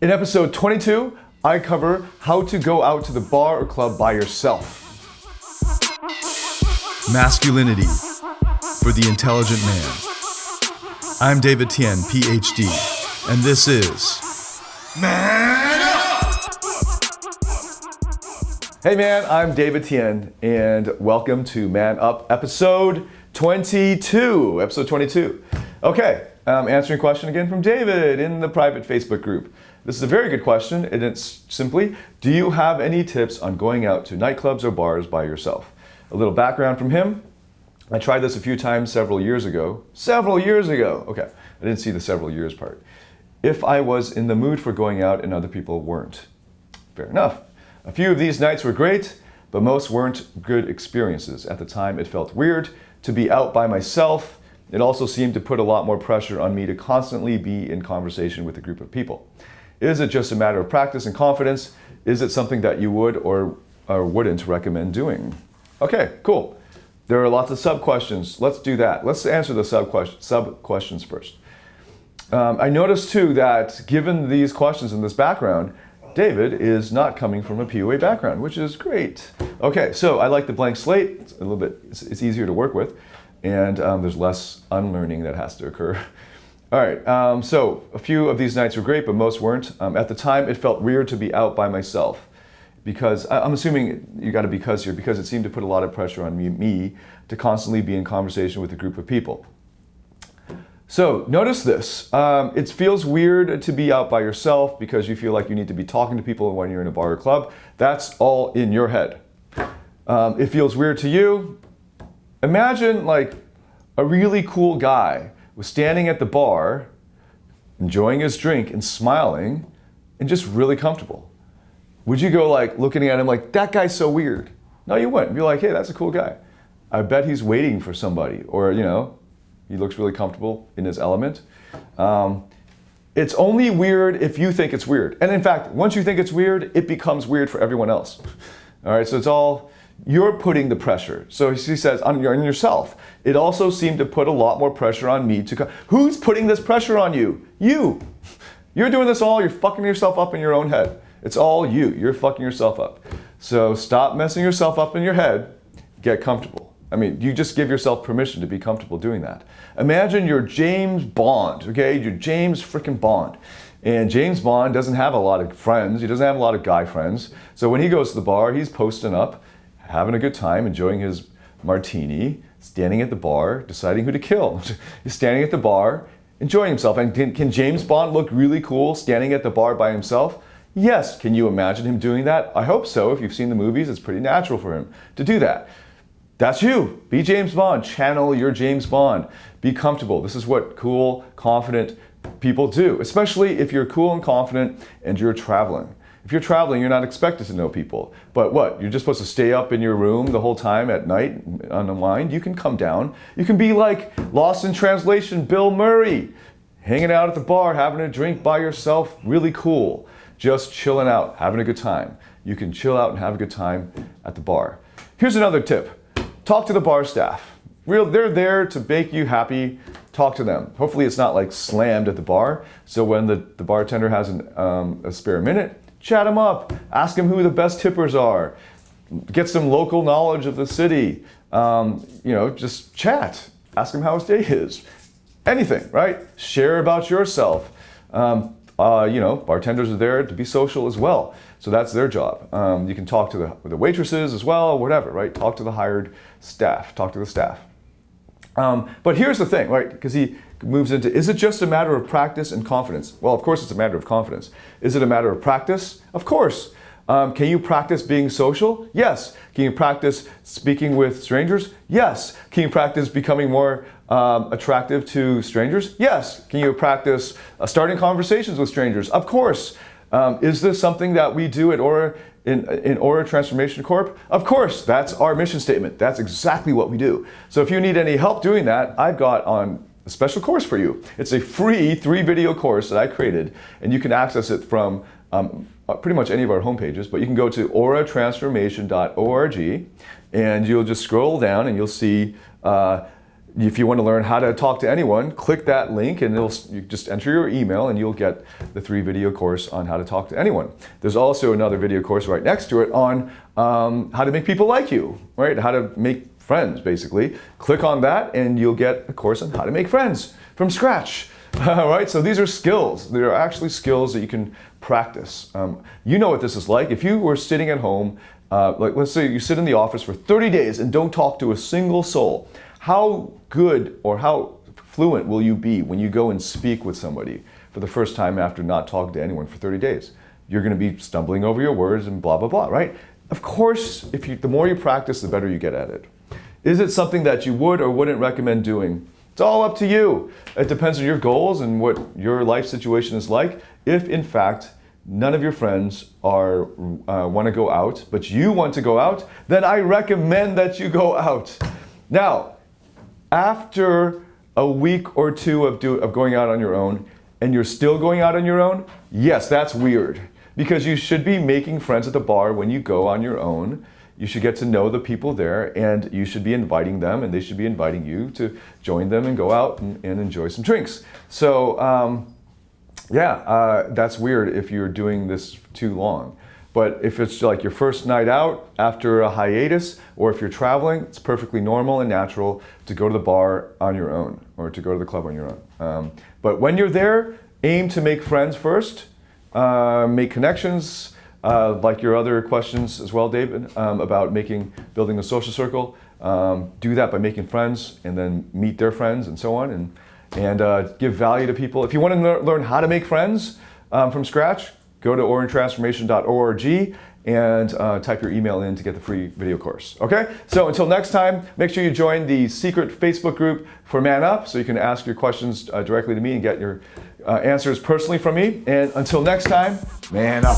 In episode 22, I cover how to go out to the bar or club by yourself. Masculinity for the intelligent man. I'm David Tian, Ph.D, and this is Man Up! Hey man, I'm David Tian, and welcome to Man Up episode 22. Episode 22. Okay, I'm answering a question again from David in the private Facebook group. This is a very good question, and it's simply, do you have any tips on going out to nightclubs or bars by yourself? A little background from him. I tried this a few times several years ago. Okay, I didn't see the several years part. If I was in the mood for going out and other people weren't. Fair enough. A few of these nights were great, but most weren't good experiences. At the time, it felt weird to be out by myself. It also seemed to put a lot more pressure on me to constantly be in conversation with a group of people. Is it just a matter of practice and confidence? Is it something that you would or wouldn't recommend doing? Okay, cool. There are lots of sub-questions. Let's do that. Let's answer the sub-questions first. I noticed too that given these questions in this background, David is not coming from a PUA background, which is great. Okay, so I like the blank slate. It's a little bit, it's easier to work with, and there's less unlearning that has to occur. All right, so a few of these nights were great, but most weren't. At the time, it felt weird to be out by myself because I'm assuming you got a because here, because it seemed to put a lot of pressure on me to constantly be in conversation with a group of people. So notice this, it feels weird to be out by yourself because you feel like you need to be talking to people when you're in a bar or club. That's all in your head. It feels weird to you. Imagine like a really cool guy was standing at the bar, enjoying his drink and smiling and just really comfortable. Would you go like looking at him like, that guy's so weird? No, you wouldn't. Be like, hey, that's a cool guy. I bet he's waiting for somebody, or he looks really comfortable in his element. It's only weird if you think it's weird. And in fact, once you think it's weird, it becomes weird for everyone else. All right, so it's all, you're putting the pressure. So he says, on yourself. It also seemed to put a lot more pressure on me to come. Who's putting this pressure on you? You. You're doing this all, you're fucking yourself up in your own head. It's all you, you're fucking yourself up. So stop messing yourself up in your head, get comfortable. I mean, you just give yourself permission to be comfortable doing that. Imagine you're James Bond, okay? You're James freaking Bond. And James Bond doesn't have a lot of friends. He doesn't have a lot of guy friends. So when he goes to the bar, he's posting up, having a good time, enjoying his martini, standing at the bar, deciding who to kill. He's standing at the bar, enjoying himself. And can James Bond look really cool standing at the bar by himself? Yes. Can you imagine him doing that? I hope so. If you've seen the movies, it's pretty natural for him to do that. That's you. Be James Bond. Channel your James Bond. Be comfortable. This is what cool, confident people do, especially if you're cool and confident and you're traveling. If you're traveling, you're not expected to know people. But what? You're just supposed to stay up in your room the whole time at night, unwind? You can come down. You can be like Lost in Translation, Bill Murray, hanging out at the bar, having a drink by yourself, really cool. Just chilling out, having a good time. You can chill out and have a good time at the bar. Here's another tip. Talk to the bar staff. They're there to make you happy. Talk to them. Hopefully it's not like slammed at the bar. So when the bartender has a spare minute, chat them up. Ask them who the best tippers are. Get some local knowledge of the city. Just chat. Ask them how his day is. Anything, right? Share about yourself. Bartenders are there to be social as well. So that's their job. You can talk to the waitresses as well, whatever, right? Talk to the hired staff, talk to the staff. But here's the thing, right? Because he moves into, is it just a matter of practice and confidence? Well, of course it's a matter of confidence. Is it a matter of practice? Of course. Can you practice being social? Yes. Can you practice speaking with strangers? Yes. Can you practice becoming more attractive to strangers? Yes. Can you practice starting conversations with strangers? Of course. Is this something that we do at Aura in Aura Transformation Corp? Of course. That's our mission statement. That's exactly what we do. So if you need any help doing that, I've got on a special course for you. It's a free 3-video course that I created, and you can access it from pretty much any of our homepages, but you can go to auratransformation.org and you'll just scroll down and you'll see If you want to learn how to talk to anyone, click that link and you just enter your email and you'll get the 3-video course on how to talk to anyone. There's also another video course right next to it on how to make people like you, right? How to make friends, basically. Click on that and you'll get a course on how to make friends from scratch. All right, so these are skills. They are actually skills that you can practice. You know what this is like. If you were sitting at home, like let's say you sit in the office for 30 days and don't talk to a single soul, how good or how fluent will you be when you go and speak with somebody for the first time after not talking to anyone for 30 days? You're going to be stumbling over your words and blah, blah, blah, right? Of course, the more you practice, the better you get at it. Is it something that you would or wouldn't recommend doing? It's all up to you. It depends on your goals and what your life situation is like. If, in fact, none of your friends want to go out, but you want to go out, then I recommend that you go out. Now, after a week or two of going out on your own, and you're still going out on your own, yes, that's weird. Because you should be making friends at the bar when you go on your own. You should get to know the people there, and you should be inviting them, and they should be inviting you to join them and go out and enjoy some drinks. So, that's weird if you're doing this too long. But if it's like your first night out after a hiatus, or if you're traveling, it's perfectly normal and natural to go to the bar on your own, or to go to the club on your own. But when you're there, aim to make friends first, make connections, like your other questions as well, David, about building a social circle. Do that by making friends and then meet their friends and so on, and give value to people. If you want to learn how to make friends from scratch, go to orientransformation.org and type your email in to get the free video course. Okay? So until next time, make sure you join the secret Facebook group for Man Up so you can ask your questions directly to me and get your answers personally from me. And until next time, Man Up.